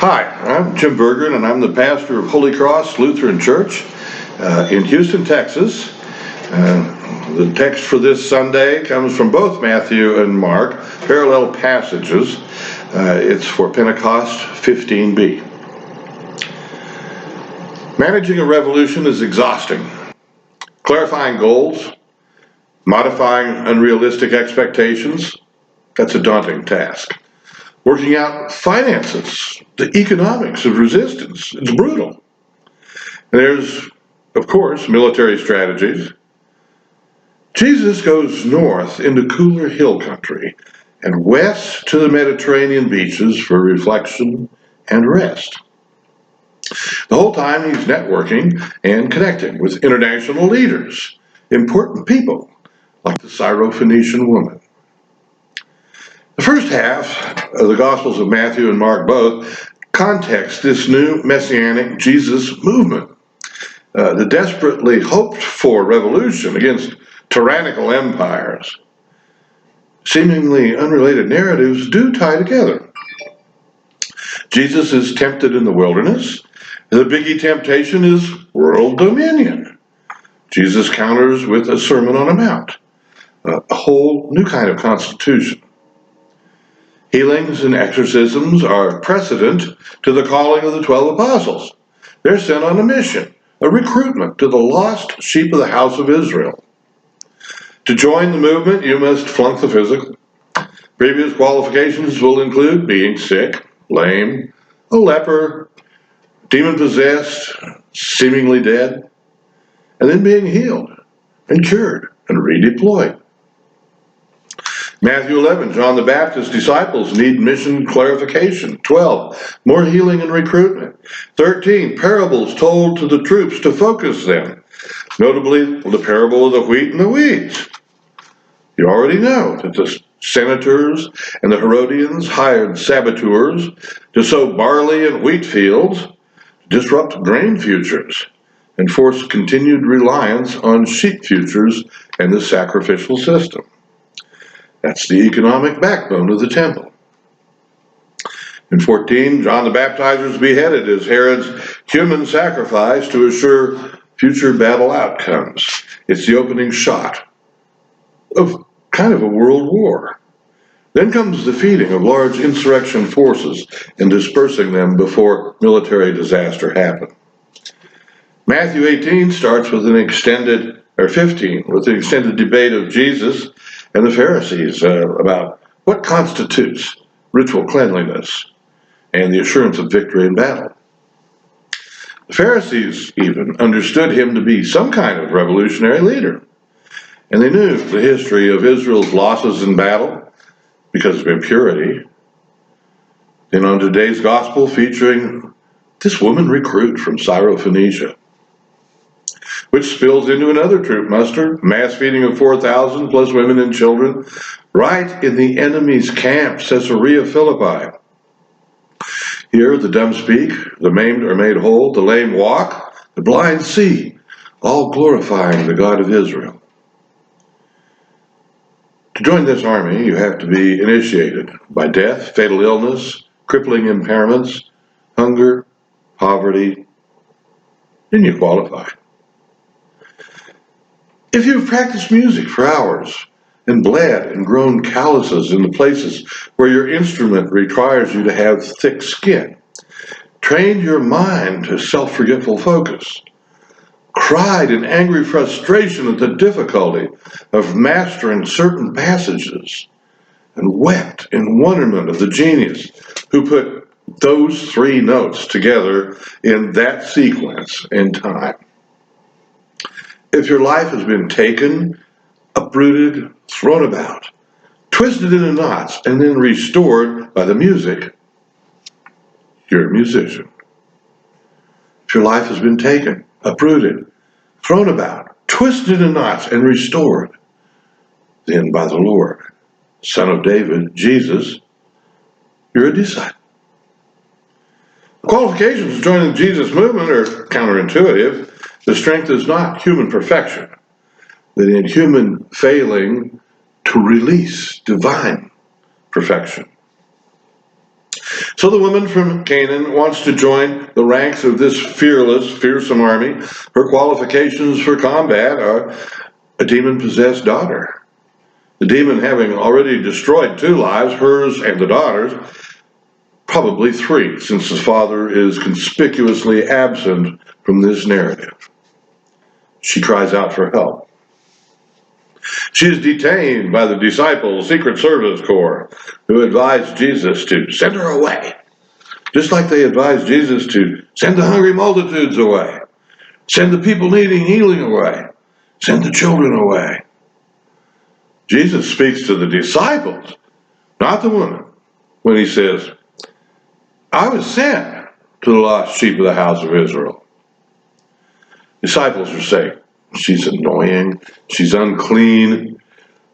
Hi, I'm Jim Berger, and I'm the pastor of Holy Cross Lutheran Church in Houston, Texas. The text for this Sunday comes from both Matthew and Mark, parallel passages. It's for Pentecost 15b. Managing a revolution is exhausting. Clarifying goals, modifying unrealistic expectations, that's a daunting task. Working out finances, the economics of resistance, it's brutal. There's, of course, military strategies. Jesus goes north into cooler hill country and west to the Mediterranean beaches for reflection and rest. The whole time he's networking and connecting with international leaders, important people like the Syro-Phoenician woman. The first half of the Gospels of Matthew and Mark both context this new messianic Jesus movement. The desperately hoped for revolution against tyrannical empires. Seemingly unrelated narratives do tie together. Jesus is tempted in the wilderness. The biggie temptation is world dominion. Jesus counters with a Sermon on a Mount, a whole new kind of constitution. Healings and exorcisms are precedent to the calling of the 12 apostles. They're sent on a mission, a recruitment to the lost sheep of the house of Israel. To join the movement, you must flunk the physical. Previous qualifications will include being sick, lame, a leper, demon-possessed, seemingly dead, and then being healed and cured and redeployed. Matthew 11, John the Baptist's disciples need mission clarification. 12, more healing and recruitment. 13, parables told to the troops to focus them, notably the parable of the wheat and the weeds. You already know that the senators and the Herodians hired saboteurs to sow barley in wheat fields, disrupt grain futures, and force continued reliance on sheep futures and the sacrificial system. That's the economic backbone of the temple. In 14, John the Baptizer is beheaded as Herod's human sacrifice to assure future battle outcomes. It's the opening shot of kind of a world war. Then comes the feeding of large insurrection forces and dispersing them before military disaster happened. Matthew 18 starts with 15, with an extended debate of Jesus and the Pharisees about what constitutes ritual cleanliness and the assurance of victory in battle. The Pharisees even understood him to be some kind of revolutionary leader, and they knew the history of Israel's losses in battle because of impurity. Then on today's gospel featuring this woman recruit from Syro-Phoenicia, which spills into another troop muster, mass feeding of 4,000 plus women and children, right in the enemy's camp, Caesarea Philippi. Here the dumb speak, the maimed are made whole, the lame walk, the blind see, all glorifying the God of Israel. To join this army, you have to be initiated by death, fatal illness, crippling impairments, hunger, poverty, then you qualify. If you've practiced music for hours and bled and grown calluses in the places where your instrument requires you to have thick skin, trained your mind to self-forgetful focus, cried in angry frustration at the difficulty of mastering certain passages, and wept in wonderment of the genius who put those three notes together in that sequence in time. If your life has been taken, uprooted, thrown about, twisted into knots, and then restored by the music, you're a musician. If your life has been taken, uprooted, thrown about, twisted in knots, and restored, then by the Lord, Son of David, Jesus, you're a disciple. The qualifications of joining the Jesus movement are counterintuitive. The strength is not human perfection, but in human failing to release divine perfection. So the woman from Canaan wants to join the ranks of this fearless, fearsome army. Her qualifications for combat are a demon-possessed daughter. The demon having already destroyed 2 lives, hers and the daughter's, probably 3, since the father is conspicuously absent from this narrative. She cries out for help. She is detained by the disciples' Secret Service Corps, who advised Jesus to send her away, just like they advised Jesus to send the hungry multitudes away, send the people needing healing away, send the children away. Jesus speaks to the disciples, not the woman, when he says, I was sent to the lost sheep of the house of Israel. Disciples are saying, she's annoying, she's unclean.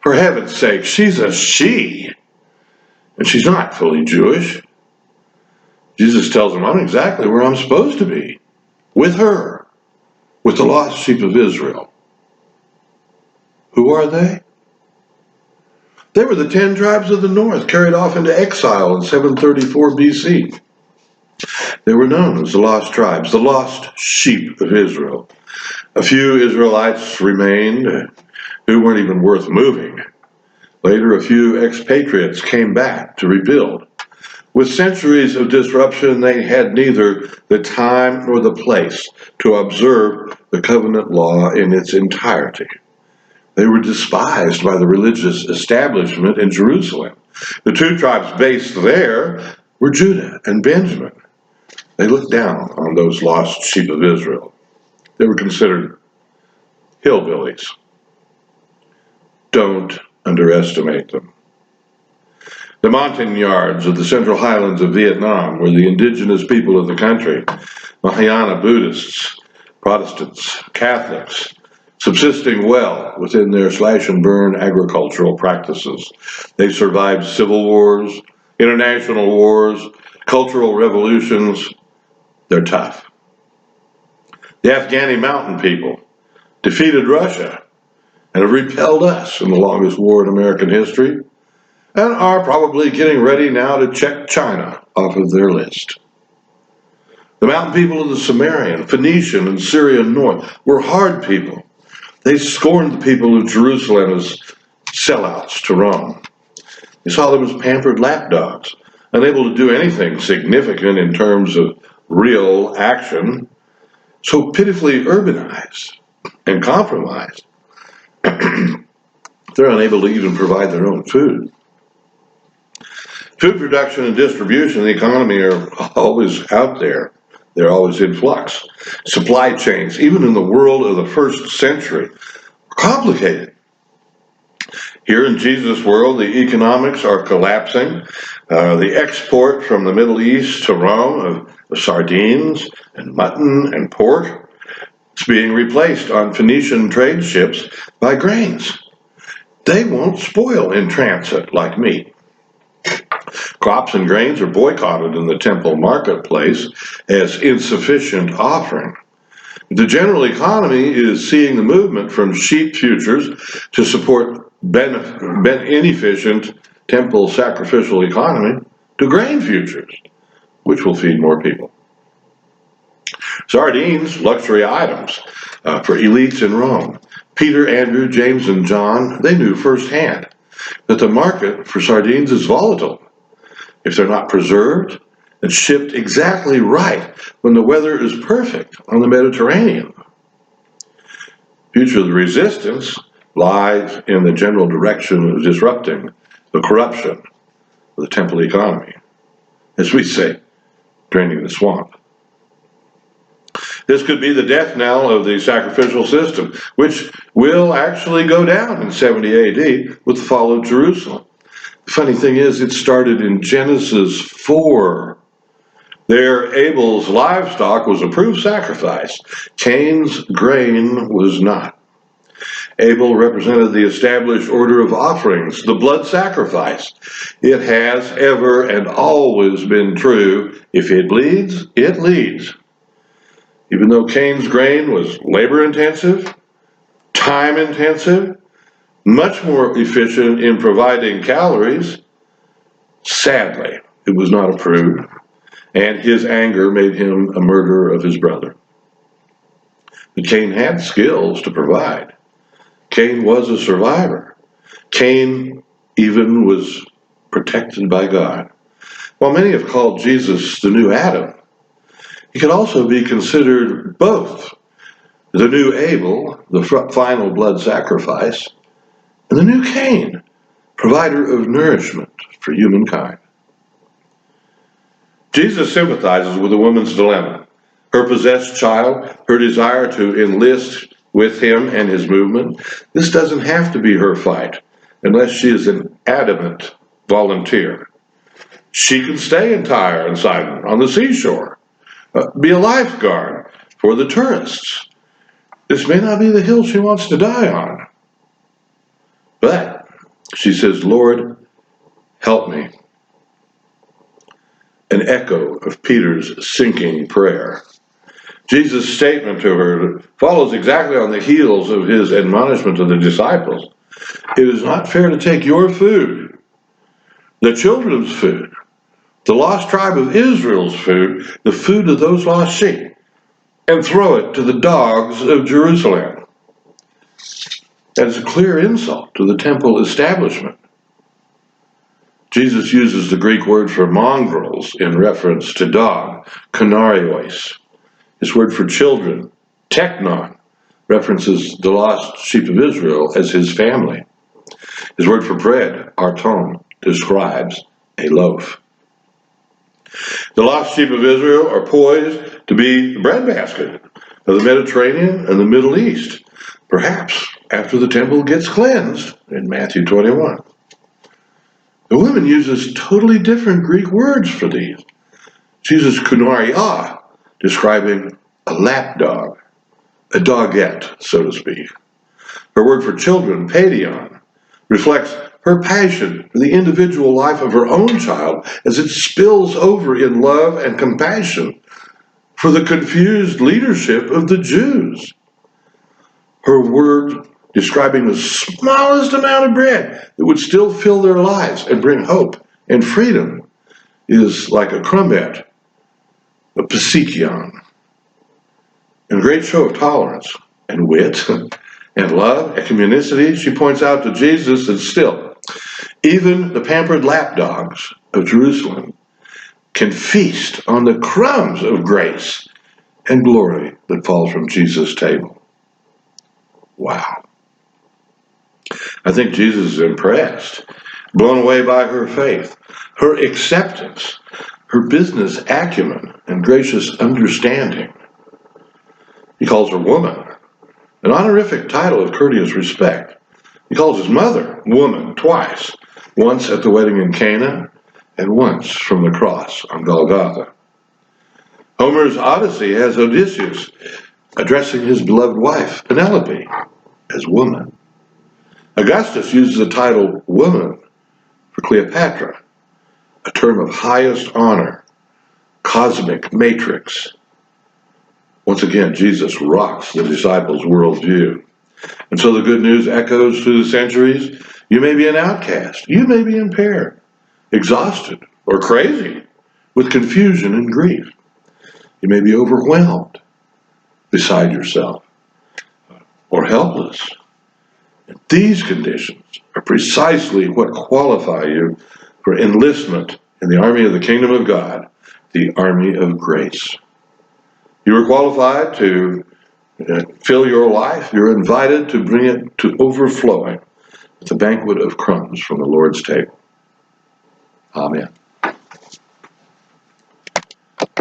For heaven's sake, she's a she, and she's not fully Jewish. Jesus tells them, I'm exactly where I'm supposed to be, with her, with the lost sheep of Israel. Who are they? They were the 10 tribes of the north, carried off into exile in 734 BC. They were known as the lost tribes, the lost sheep of Israel. A few Israelites remained who weren't even worth moving. Later, a few expatriates came back to rebuild. With centuries of disruption, they had neither the time nor the place to observe the covenant law in its entirety. They were despised by the religious establishment in Jerusalem. The 2 tribes based there were Judah and Benjamin. They looked down on those lost sheep of Israel. They were considered hillbillies. Don't underestimate them. The Montagnards of the Central Highlands of Vietnam were the indigenous people of the country. Mahayana Buddhists, Protestants, Catholics, subsisting well within their slash-and-burn agricultural practices. They survived civil wars, international wars, cultural revolutions. They're tough. The Afghani mountain people defeated Russia and have repelled us in the longest war in American history, and are probably getting ready now to check China off of their list. The mountain people of the Sumerian, Phoenician, and Syrian north were hard people. They scorned the people of Jerusalem as sellouts to Rome. They saw them as pampered lapdogs, unable to do anything significant in terms of real action, so pitifully urbanized and compromised. They're unable to even provide their own food. Food production and distribution in the economy are always out there. They're always in flux. Supply chains, even in the world of the first century, are complicated. Here in Jesus' world, the economics are collapsing. The export from the Middle East to Rome of sardines and mutton and pork is being replaced on Phoenician trade ships by grains. They won't spoil in transit like meat. Crops and grains are boycotted in the temple marketplace as insufficient offering. The general economy is seeing the movement from sheep futures to support inefficient temple sacrificial economy to grain futures, which will feed more people. Sardines, luxury items for elites in Rome. Peter, Andrew, James, and John, they knew firsthand that the market for sardines is volatile if they're not preserved and shipped exactly right when the weather is perfect on the Mediterranean. The future of the resistance lies in the general direction of disrupting the corruption of the temple economy, as we say, draining the swamp. This could be the death knell of the sacrificial system, which will actually go down in 70 AD with the fall of Jerusalem. The funny thing is, it started in Genesis 4. There, Abel's livestock was approved sacrifice. Cain's grain was not. Abel represented the established order of offerings, the blood sacrifice. It has ever and always been true. If it bleeds, it leads. Even though Cain's grain was labor-intensive, time-intensive, much more efficient in providing calories, sadly, it was not approved, and his anger made him a murderer of his brother. But Cain had skills to provide. Cain was a survivor. Cain even was protected by God. While many have called Jesus the new Adam, he could also be considered both the new Abel, the final blood sacrifice, and the new Cain, provider of nourishment for humankind. Jesus sympathizes with the woman's dilemma, her possessed child, her desire to enlist with him and his movement. This doesn't have to be her fight unless she is an adamant volunteer. She can stay in Tyre and Sidon on the seashore, be a lifeguard for the tourists. This may not be the hill she wants to die on. But she says, Lord, help me. An echo of Peter's sinking prayer. Jesus' statement to her follows exactly on the heels of his admonishment to the disciples. It is not fair to take your food, the children's food, the lost tribe of Israel's food, the food of those lost sheep, and throw it to the dogs of Jerusalem. That is a clear insult to the temple establishment. Jesus uses the Greek word for mongrels in reference to dog, kanarios. His word for children, teknon, references the lost sheep of Israel as his family. His word for bread, arton, describes a loaf. The lost sheep of Israel are poised to be the breadbasket of the Mediterranean and the Middle East, perhaps after the temple gets cleansed in Matthew 21. The woman uses totally different Greek words for these. She uses kunaria, describing a lapdog, a dog-ette, so to speak. Her word for children, paidion, reflects her passion for the individual life of her own child as it spills over in love and compassion for the confused leadership of the Jews. Her word describing the smallest amount of bread that would still fill their lives and bring hope and freedom is like a crumb-ette, a pisikion. In a great show of tolerance and wit and love and communicity, she points out to Jesus that still, even the pampered lapdogs of Jerusalem can feast on the crumbs of grace and glory that falls from Jesus' table. Wow. I think Jesus is impressed, blown away by her faith, her acceptance, her business acumen, and gracious understanding. He calls her woman, an honorific title of courteous respect. He calls his mother woman twice, once at the wedding in Cana and once from the cross on Golgotha. Homer's Odyssey has Odysseus addressing his beloved wife, Penelope, as woman. Augustus uses the title woman for Cleopatra, a term of highest honor, cosmic matrix. Once again, Jesus rocks the disciples' worldview. And so the good news echoes through the centuries. You may be an outcast. You may be impaired, exhausted, or crazy with confusion and grief. You may be overwhelmed, beside yourself, or helpless. And these conditions are precisely what qualify you for enlistment in the army of the kingdom of God, the army of grace. You are qualified to fill your life. You're invited to bring it to overflowing with the banquet of crumbs from the Lord's table. Amen.